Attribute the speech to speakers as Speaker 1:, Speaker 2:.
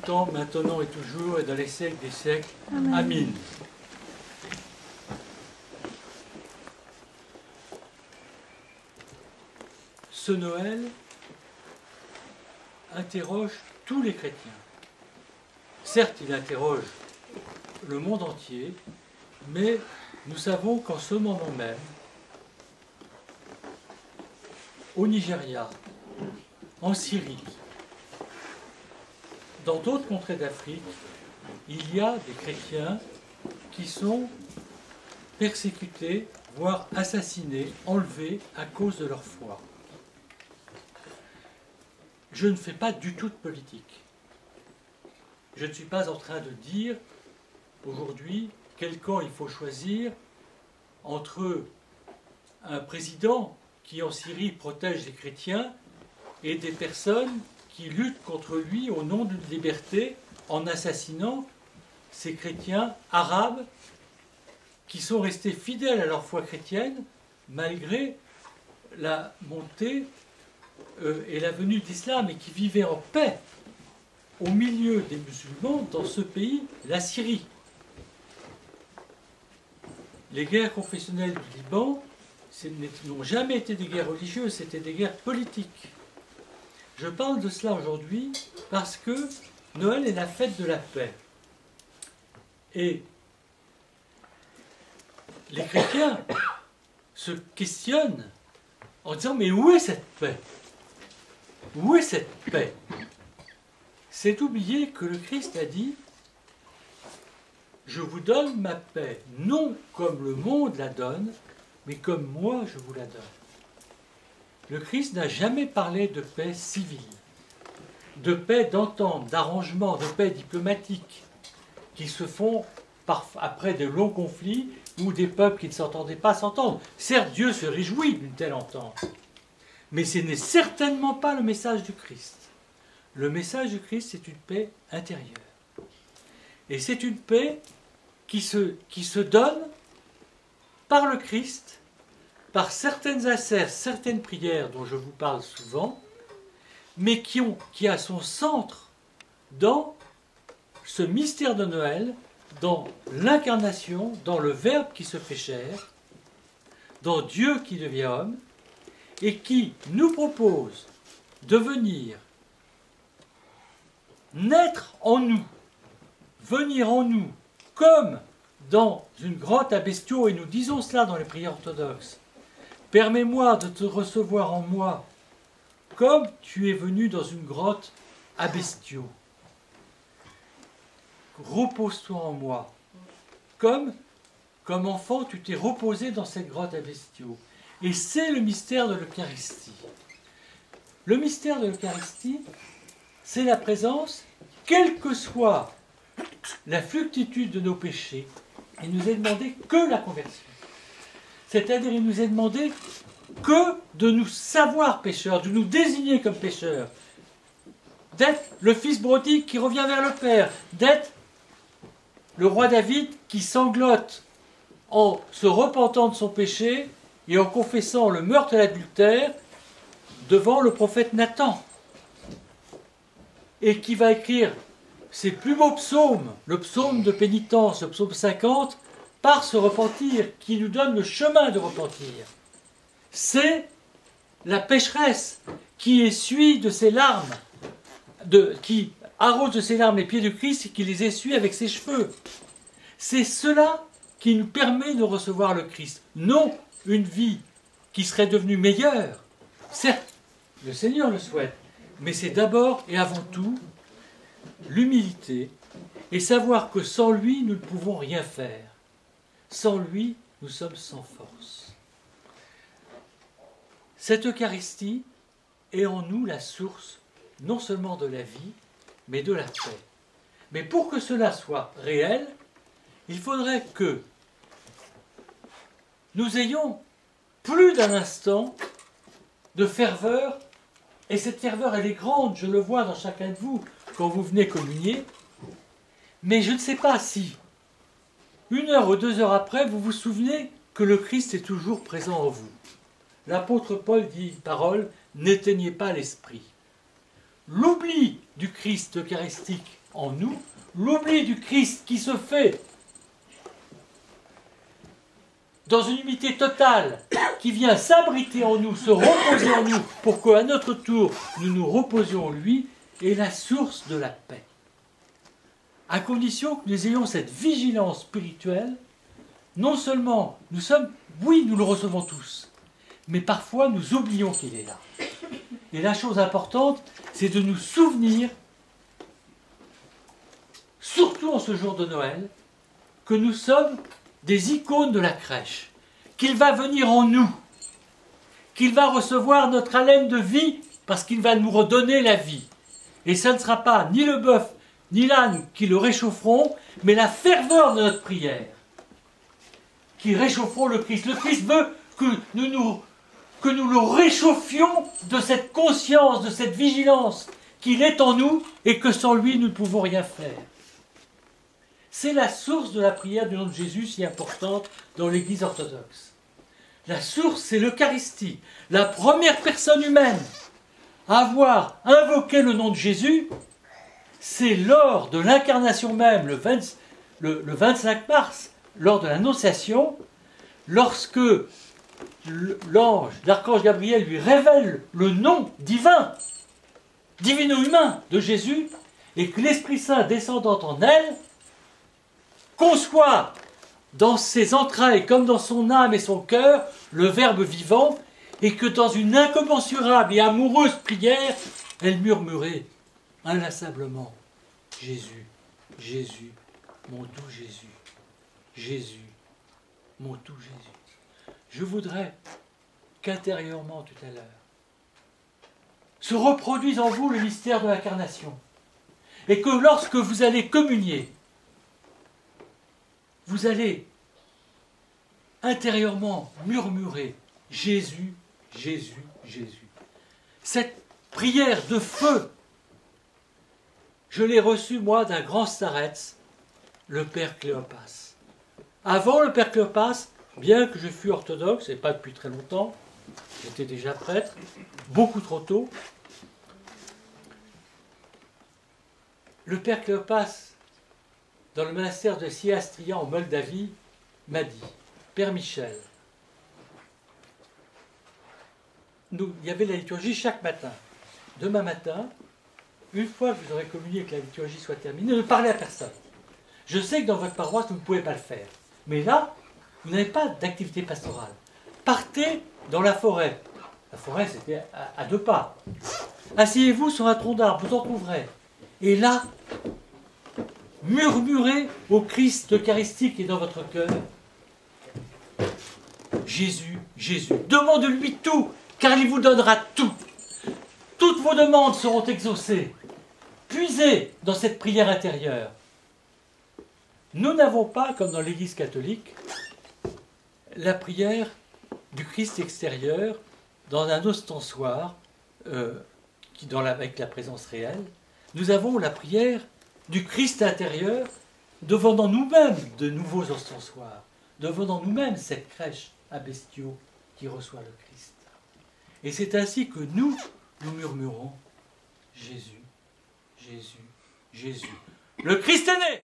Speaker 1: temps, maintenant et toujours, et dans les siècles des siècles. Amen. Ce Noël interroge tous les chrétiens. Certes, il interroge le monde entier, mais nous savons qu'en ce moment même, au Nigeria, en Syrie, dans d'autres contrées d'Afrique, il y a des chrétiens qui sont persécutés, voire assassinés, enlevés à cause de leur foi. Je ne fais pas du tout de politique. Je ne suis pas en train de dire aujourd'hui quel camp il faut choisir entre un président qui en Syrie protège les chrétiens et des personnes qui luttent contre lui au nom d'une liberté en assassinant ces chrétiens arabes qui sont restés fidèles à leur foi chrétienne malgré la montée et la venue de l'islam et qui vivaient en paix au milieu des musulmans dans ce pays, la Syrie. Les guerres confessionnelles du Liban n'ont jamais été des guerres religieuses, c'était des guerres politiques. Je parle de cela aujourd'hui parce que Noël est la fête de la paix. Et les chrétiens se questionnent en disant « Mais où est cette paix ? Où est cette paix ?» C'est oublier que le Christ a dit « Je vous donne ma paix, non comme le monde la donne, mais comme moi je vous la donne. » Le Christ n'a jamais parlé de paix civile, de paix d'entente, d'arrangement, de paix diplomatique, qui se font après de longs conflits où des peuples qui ne s'entendaient pas s'entendent. Certes, Dieu se réjouit d'une telle entente, mais ce n'est certainement pas le message du Christ. Le message du Christ, c'est une paix intérieure. Et c'est une paix qui se donne par le Christ, par certaines ascèses, certaines prières dont je vous parle souvent, mais qui a son centre dans ce mystère de Noël, dans l'incarnation, dans le Verbe qui se fait chair, dans Dieu qui devient homme, et qui nous propose de venir naître en nous, venir en nous, comme dans une grotte à bestiaux, et nous disons cela dans les prières orthodoxes. Permets-moi de te recevoir en moi, comme tu es venu dans une grotte à bestiaux. Repose-toi en moi, comme enfant tu t'es reposé dans cette grotte à bestiaux. Et c'est le mystère de l'Eucharistie. Le mystère de l'Eucharistie, c'est la présence, quelle que soit la fluctitude de nos péchés, il nous est demandé que la conversion. C'est-à-dire, il nous est demandé que de nous savoir pécheurs, de nous désigner comme pécheurs, d'être le fils prodigue qui revient vers le Père, d'être le roi David qui sanglote en se repentant de son péché et en confessant le meurtre et l'adultère devant le prophète Nathan, et qui va écrire ses plus beaux psaumes, le psaume de pénitence, le psaume 50, par ce repentir, qui nous donne le chemin de repentir. C'est la pécheresse qui essuie de ses larmes, qui arrose de ses larmes les pieds du Christ et qui les essuie avec ses cheveux. C'est cela qui nous permet de recevoir le Christ. Non une vie qui serait devenue meilleure. Certes, le Seigneur le souhaite, mais c'est d'abord et avant tout l'humilité et savoir que sans lui, nous ne pouvons rien faire. Sans lui, nous sommes sans force. Cette Eucharistie est en nous la source non seulement de la vie, mais de la paix. Mais pour que cela soit réel, il faudrait que nous ayons plus d'un instant de ferveur, et cette ferveur, elle est grande, je le vois dans chacun de vous quand vous venez communier, mais je ne sais pas si, 1 heure ou 2 heures après, vous vous souvenez que le Christ est toujours présent en vous. L'apôtre Paul dit une parole, n'éteignez pas l'esprit. L'oubli du Christ eucharistique en nous, l'oubli du Christ qui se fait dans une unité totale, qui vient s'abriter en nous, se reposer en nous, pour qu'à notre tour, nous nous reposions en lui, est la source de la paix. À condition que nous ayons cette vigilance spirituelle, non seulement nous sommes, oui, nous le recevons tous, mais parfois nous oublions qu'il est là. Et la chose importante, c'est de nous souvenir, surtout en ce jour de Noël, que nous sommes des icônes de la crèche, qu'il va venir en nous, qu'il va recevoir notre haleine de vie, parce qu'il va nous redonner la vie. Et ce ne sera pas ni le bœuf, ni l'âne qui le réchaufferont, mais la ferveur de notre prière, qui réchaufferont le Christ. Le Christ veut que nous le réchauffions de cette conscience, de cette vigilance, qu'il est en nous, et que sans lui, nous ne pouvons rien faire. C'est la source de la prière du nom de Jésus si importante dans l'Église orthodoxe. La source, c'est l'Eucharistie. La première personne humaine à avoir invoqué le nom de Jésus, c'est lors de l'incarnation même, le 25 mars, lors de l'Annonciation, lorsque l'archange Gabriel lui révèle le nom divin, divino-humain de Jésus, et que l'Esprit Saint descendant en elle, conçoit dans ses entrailles comme dans son âme et son cœur le Verbe vivant, et que dans une incommensurable et amoureuse prière, elle murmurait inlassablement « Jésus, Jésus, mon doux Jésus, Jésus, mon doux Jésus ». Je voudrais qu'intérieurement tout à l'heure se reproduise en vous le mystère de l'incarnation, et que lorsque vous allez communier, vous allez intérieurement murmurer « Jésus, Jésus, Jésus ». Cette prière de feu, je l'ai reçue moi d'un grand starets, le Père Cléopas. Avant le Père Cléopas, bien que je fût orthodoxe, et pas depuis très longtemps, j'étais déjà prêtre, beaucoup trop tôt, le Père Cléopas, dans le monastère de Siastria en Moldavie, m'a dit « Père Michel, il y avait la liturgie chaque matin. Demain matin, une fois que vous aurez communié, que la liturgie soit terminée, ne parlez à personne. Je sais que dans votre paroisse, vous ne pouvez pas le faire. Mais là, vous n'avez pas d'activité pastorale. Partez dans la forêt. La forêt, c'était à 2 pas. Asseyez-vous sur un tronc d'arbre, vous en trouverez. Et là, murmurez au Christ eucharistique qui est dans votre cœur. Jésus, Jésus. Demandez-lui tout, car il vous donnera tout. Toutes vos demandes seront exaucées. Puisez dans cette prière intérieure. Nous n'avons pas, comme dans l'Église catholique, la prière du Christ extérieur dans un ostensoir avec la présence réelle. Nous avons la prière du Christ intérieur devenant nous-mêmes de nouveaux ostensoirs, devenant nous-mêmes cette crèche à bestiaux qui reçoit le Christ. Et c'est ainsi que nous murmurons Jésus, Jésus, Jésus. Le Christ est né!